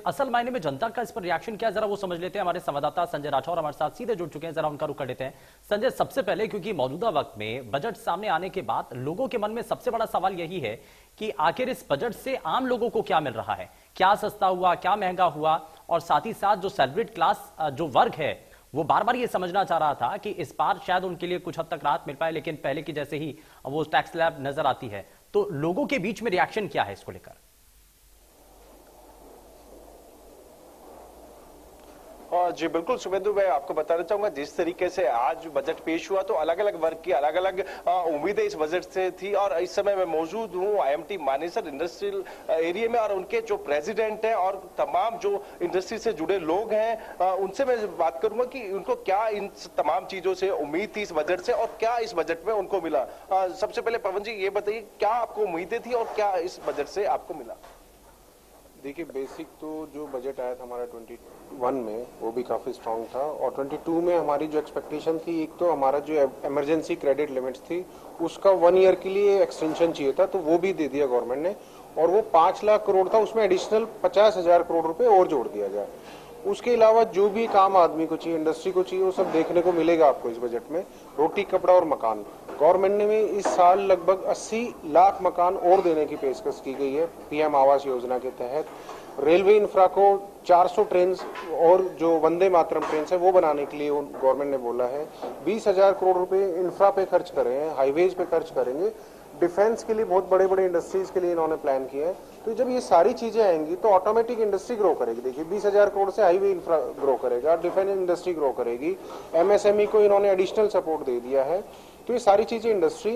असल मायने में जनता का इस पर रिएक्शन क्या है, जरा वो समझ लेते हैं। हमारे संवाददाता संजय राठौर हमारे साथ सीधे जुड़ चुके हैं, जरा उनका रुख कर लेते हैं। संजय, सबसे पहले क्योंकि मौजूदा वक्त में बजट सामने आने के बाद लोगों के मन में सबसे बड़ा सवाल यही है कि आखिर इस बजट से आम लोगों को क्या मिल रहा है, क्या सस्ता हुआ, क्या महंगा हुआ, और साथ ही साथ जो सैलरीड क्लास जो वर्ग है वो बार बार ये समझना चाह रहा था कि इस बार शायद उनके लिए कुछ हद तक राहत मिल पाए, लेकिन पहले की जैसे ही वो टैक्स स्लैब नजर आती है। तो लोगों के बीच में रिएक्शन क्या है इसको लेकर? जी बिल्कुल शुभेंदु, मैं आपको बताना चाहूंगा जिस तरीके से आज बजट पेश हुआ तो अलग अलग वर्ग की अलग अलग उम्मीदें इस बजट से थी। और इस समय मैं मौजूद हूं आईएमटी मानेसर इंडस्ट्रियल एरिया में, और उनके जो प्रेसिडेंट हैं और तमाम जो इंडस्ट्री से जुड़े लोग हैं उनसे मैं बात करूंगा कि उनको क्या इन तमाम चीजों से उम्मीद थी इस बजट से और क्या इस बजट में उनको मिला। सबसे पहले पवन जी ये बताइए, क्या आपको उम्मीदें थी और क्या इस बजट से आपको मिला? देखिए, बेसिक तो जो बजट आया था हमारा 21 में वो भी काफ़ी स्ट्रांग था, और 22 में हमारी जो एक्सपेक्टेशन थी, एक तो हमारा जो इमरजेंसी क्रेडिट लिमिट्स थी उसका 1 ईयर के लिए एक्सटेंशन चाहिए था, तो वो भी दे दिया गवर्नमेंट ने, और वो 5 लाख करोड़ था, उसमें एडिशनल 50,000 करोड़ रुपए और जोड़ दिया गया। उसके अलावा जो भी काम आदमी को चाहिए, इंडस्ट्री को चाहिए, वो सब देखने को मिलेगा आपको इस बजट में। रोटी कपड़ा और मकान, गवर्नमेंट ने में इस साल लगभग 80 लाख मकान और देने की पेशकश की गई है पीएम आवास योजना के तहत। रेलवे इंफ्रा को 400 ट्रेन और जो वंदे मातरम ट्रेन है वो बनाने के लिए गवर्नमेंट ने बोला है। 20,000 करोड़ रुपए इंफ्रा पे खर्च कर रहे हैं, हाईवेज पे खर्च करेंगे, डिफेंस के लिए बहुत बड़े बड़े इंडस्ट्रीज के लिए इन्होंने प्लान किया है। तो जब ये सारी चीजें आएंगी तो ऑटोमेटिक इंडस्ट्री ग्रो करेगी। देखिए, 20,000 करोड़ से हाईवे इंफ्रा ग्रो करेगा, डिफेंस इंडस्ट्री ग्रो करेगी, एमएसएमई को इन्होंने एडिशनल सपोर्ट दे दिया है। तो ये सारी चीजें इंडस्ट्री,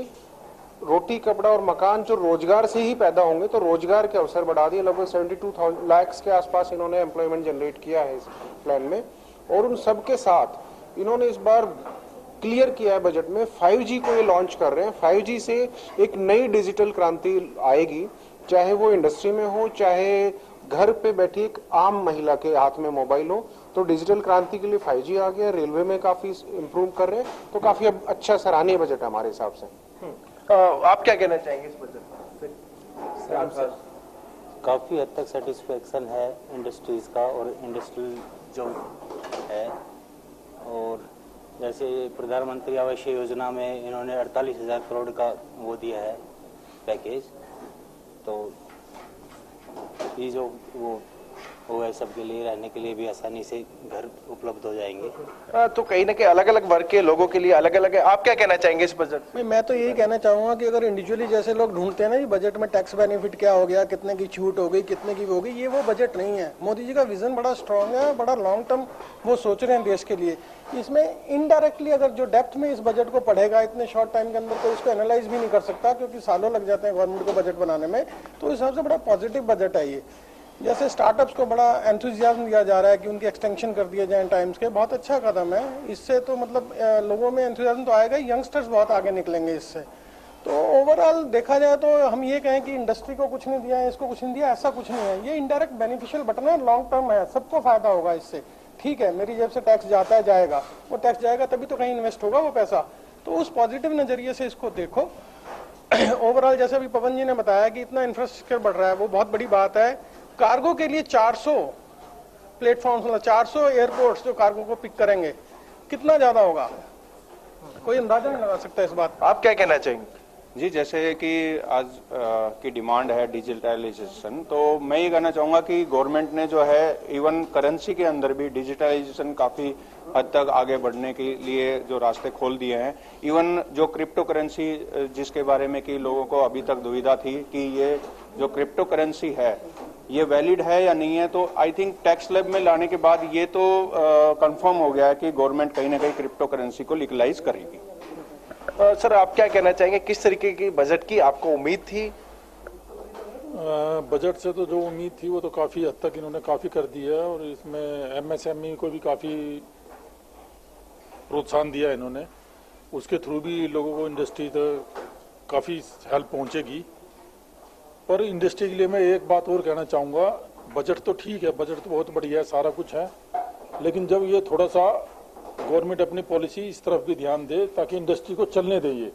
रोटी कपड़ा और मकान जो रोजगार से ही पैदा होंगे, तो रोजगार के अवसर बढ़ा दिए। लगभग 72 लाख के आसपास इन्होंने एम्प्लॉयमेंट जनरेट किया है इस प्लान में। और उन सबके साथ इन्होंने इस बार क्लियर किया है बजट में 5G को ये लॉन्च कर रहे हैं। 5G से एक नई डिजिटल क्रांति आएगी, चाहे वो इंडस्ट्री में हो, चाहे घर पे बैठी एक आम महिला के हाथ में मोबाइल हो। तो डिजिटल क्रांति के लिए 5G आ गया। रेलवे में काफी इंप्रूव कर रहे हैं, तो काफी अच्छा सराहनीय बजट है हमारे हिसाब से। आप क्या कहना चाहेंगे इस बजट से? काफी हद तक सेटिस्फेक्शन है इंडस्ट्रीज का और इंडस्ट्रियल जो है। और जैसे प्रधानमंत्री आवास योजना में इन्होंने 48,000 करोड़ का वो दिया है पैकेज, तो ये जो वो है सबके लिए रहने के लिए भी आसानी से घर उपलब्ध हो जाएंगे। तो कहीं ना कहीं अलग अलग वर्ग के लोगों के लिए अलग अलग है। आप क्या कहना चाहेंगे इस बजट में? मैं तो यही कहना चाहूंगा कि अगर इंडिविजुअली जैसे लोग ढूंढते हैं ना, ये बजट में टैक्स बेनिफिट क्या हो गया, कितने की छूट हो गई, कितने की हो गई, ये वो बजट नहीं है। मोदी जी का विजन बड़ा स्ट्रांग है, बड़ा लॉन्ग टर्म वो सोच रहे हैं देश के लिए। इसमें इनडायरेक्टली अगर जो डेप्थ में इस बजट को पढ़ेगा इतने शॉर्ट टाइम के अंदर, तो इसको एनालाइज भी नहीं कर सकता, क्योंकि सालों लग जाते हैं गवर्नमेंट को बजट बनाने में। तो इस हिसाब से बड़ा पॉजिटिव बजट है ये। जैसे स्टार्टअप्स को बड़ा एंथुजियाज्म दिया जा रहा है कि उनकी एक्सटेंशन कर दिए जाए टाइम्स के, बहुत अच्छा कदम है। इससे तो मतलब लोगों में एंथुजियाज्म तो आएगा, यंगस्टर्स बहुत आगे निकलेंगे इससे। तो ओवरऑल देखा जाए तो हम ये कहें कि इंडस्ट्री को कुछ नहीं दिया है, इसको कुछ नहीं दिया, ऐसा कुछ नहीं है। ये इनडायरेक्ट बेनिफिशियल बटन है, लॉन्ग टर्म है, सबको फायदा होगा इससे। ठीक है, मेरी जेब से टैक्स जाता है, जाएगा, वो टैक्स जाएगा तभी तो कहीं इन्वेस्ट होगा वो पैसा। तो उस पॉजिटिव नजरिए से इसको देखो। ओवरऑल जैसे अभी पवन जी ने बताया कि इतना इंफ्रास्ट्रक्चर बढ़ रहा है, वो बहुत बड़ी बात है। कार्गो के लिए 400 प्लेटफॉर्म्स, मतलब 400 एयरपोर्ट्स जो कार्गो को पिक करेंगे, कितना ज्यादा होगा, कोई अंदाजा नहीं लगा सकता इस बात। आप क्या कहना चाहेंगे? जी, जैसे कि आज की डिमांड है डिजिटलाइजेशन, तो मैं ये कहना चाहूंगा कि गवर्नमेंट ने जो है इवन करेंसी के अंदर भी डिजिटलाइजेशन काफी हद तक आगे बढ़ने के लिए जो रास्ते खोल दिए हैं। इवन जो क्रिप्टो करेंसी, जिसके बारे में कि लोगों को अभी तक दुविधा थी कि ये जो क्रिप्टो करेंसी है ये वैलिड है या नहीं है, तो आई थिंक टैक्स स्लैब में लाने के बाद ये तो कंफर्म हो गया है कि गवर्नमेंट कहीं ना कहीं क्रिप्टो करेंसी को लीगलाइज करेगी। सर, आप क्या कहना चाहेंगे, किस तरीके की बजट की आपको उम्मीद थी? बजट से तो जो उम्मीद थी वो तो काफी हद तक इन्होंने काफी कर दिया है, और इसमें एमएसएमई को भी काफी प्रोत्साहन दिया है इन्होंने। उसके थ्रू भी लोगों को इंडस्ट्री तक काफी हेल्प पहुंचेगी। पर इंडस्ट्री के लिए मैं एक बात और कहना चाहूंगा, बजट तो ठीक है, बजट तो बहुत बढ़िया है, सारा कुछ है, लेकिन जब ये थोड़ा सा गवर्नमेंट अपनी पॉलिसी इस तरफ भी ध्यान दे ताकि इंडस्ट्री को चलने दे। ये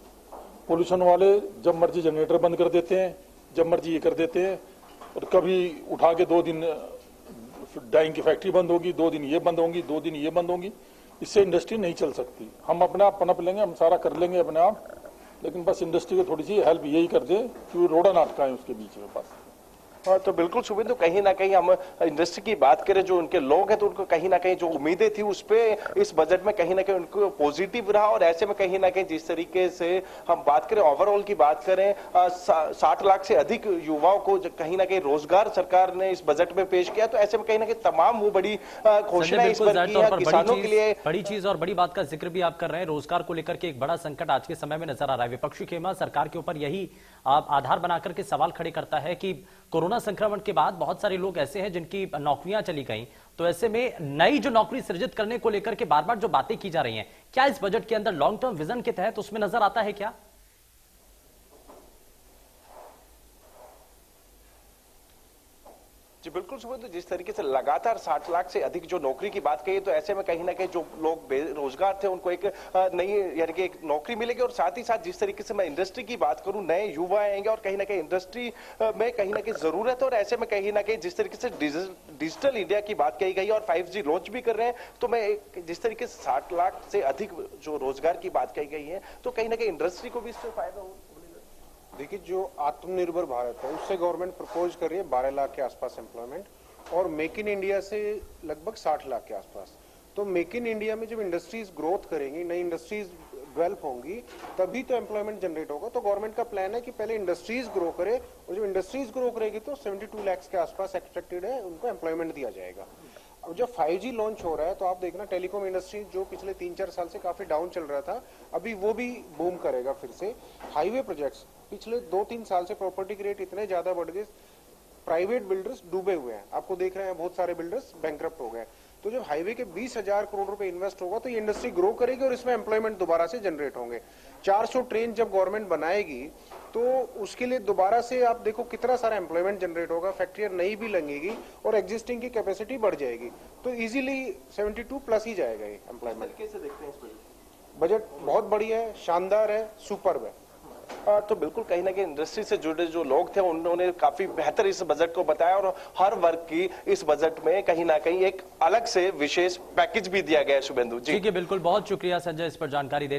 पोल्यूशन वाले जब मर्जी जनरेटर बंद कर देते हैं, जब मर्जी ये कर देते हैं, और कभी उठा के 2 दिन डाइंग की फैक्ट्री बंद होगी, 2 दिन ये बंद होंगी, 2 दिन ये बंद होंगी। इससे इंडस्ट्री नहीं चल सकती। हम अपने आप पनप लेंगे, हम सारा कर लेंगे अपने आप, लेकिन बस इंडस्ट्री को थोड़ी सी हेल्प यही कर दे कि वो रोड़ा ना अटकाएं उसके बीच में बस। हाँ, तो बिल्कुल शुभेंदु, कहीं ना कहीं हम इंडस्ट्री की बात करें, जो उनके लोग हैं तो उनको कहीं ना कहीं जो उम्मीदें थी उस पे इस बजट में कहीं ना कहीं उनको पॉजिटिव रहा। और ऐसे में कहीं ना कहीं जिस तरीके से हम बात करें, ओवरऑल की बात करें, 60 लाख से अधिक युवाओं को कहीं ना कहीं रोजगार सरकार ने इस बजट में पेश किया। तो ऐसे में कहीं ना कहीं तमाम वो बड़ी घोषणा इस पर की है किसानों के लिए। बड़ी चीज और बड़ी बात का जिक्र भी आप कर रहे हैं, रोजगार को लेकर के एक बड़ा संकट आज के समय में नजर आ रहा है। विपक्षी खेमा सरकार के ऊपर यही आधार बनाकर के सवाल खड़े करता है कि कोरोना संक्रमण के बाद बहुत सारे लोग ऐसे हैं जिनकी नौकरियां चली गई, तो ऐसे में नई जो नौकरी सृजित करने को लेकर के बार बार जो बातें की जा रही हैं, क्या इस बजट के अंदर लॉन्ग टर्म विजन के तहत उसमें नजर आता है क्या? जी बिल्कुल सुबह, तो जिस तरीके से लगातार 60 लाख से अधिक जो नौकरी की बात कही, तो ऐसे में कहीं ना कहीं जो लोग बेरोजगार थे उनको एक नई यानी कि एक नौकरी मिलेगी। और साथ ही साथ जिस तरीके से मैं इंडस्ट्री की बात करूं, नए युवा आएंगे और कहीं ना कहीं इंडस्ट्री में कहीं ना कहीं जरूरत है। और ऐसे में कहीं ना कहीं जिस तरीके से डिजिटल इंडिया की बात कही गई और 5G लॉन्च भी कर रहे हैं, तो मैं जिस तरीके से 60 लाख से अधिक जो रोजगार की बात कही गई है, तो कहीं ना कहीं इंडस्ट्री को भी इससे फायदा हो। देखिए, जो आत्मनिर्भर भारत है उससे गवर्नमेंट प्रपोज कर रही है 12 लाख के आसपास एम्प्लॉयमेंट, और मेक इन इंडिया से लगभग 60 लाख के आसपास। तो मेक इन इंडिया में जब इंडस्ट्रीज ग्रोथ करेंगी, नई इंडस्ट्रीज डेवलप होंगी, तभी तो एम्प्लॉयमेंट जनरेट होगा। तो गवर्नमेंट का प्लान है कि पहले इंडस्ट्रीज ग्रो करे, और जब इंडस्ट्रीज ग्रो करेगी तो 72 लाख के आसपास एक्सपेक्टेड है उनको एम्प्लॉयमेंट दिया जाएगा। अब जब 5G लॉन्च हो रहा है तो आप देखना, टेलीकॉम इंडस्ट्री जो पिछले 3-4 साल से काफी डाउन चल रहा था, अभी वो भी बूम करेगा फिर से। हाईवे प्रोजेक्ट्स पिछले 2-3 साल से प्रॉपर्टी के रेट इतने ज्यादा बढ़ गए, प्राइवेट बिल्डर्स डूबे हुए हैं। आपको देख रहे हैं बहुत सारे बिल्डर्स बैंकरप्ट हो गए। तो जब हाईवे के 20,000 करोड़ रुपए इन्वेस्ट होगा तो ये इंडस्ट्री ग्रो करेगी और इसमें एम्प्लॉयमेंट दोबारा से जनरेट होंगे। 400 ट्रेन जब गवर्नमेंट बनाएगी तो उसके लिए दोबारा से आप देखो कितना सारा एम्प्लॉयमेंट जनरेट होगा, फैक्ट्रियां नई भी लगेगी और एग्जिस्टिंग की कैपेसिटी बढ़ जाएगी। तो इजीली 72 प्लस ही जाएगा ये एम्प्लॉयमेंट। कैसे देखते हैं इस बजट बहुत बढ़िया है, शानदार है, सुपर्ब है। तो बिल्कुल कहीं ना कहीं इंडस्ट्री से जुड़े जो लोग थे उन्होंने काफी बेहतर इस बजट को बताया, और हर वर्ग की इस बजट में कहीं ना कहीं एक अलग से विशेष पैकेज भी दिया गया है। शुभेंदु जी, ठीक है, बिल्कुल, बहुत शुक्रिया संजय इस पर जानकारी देने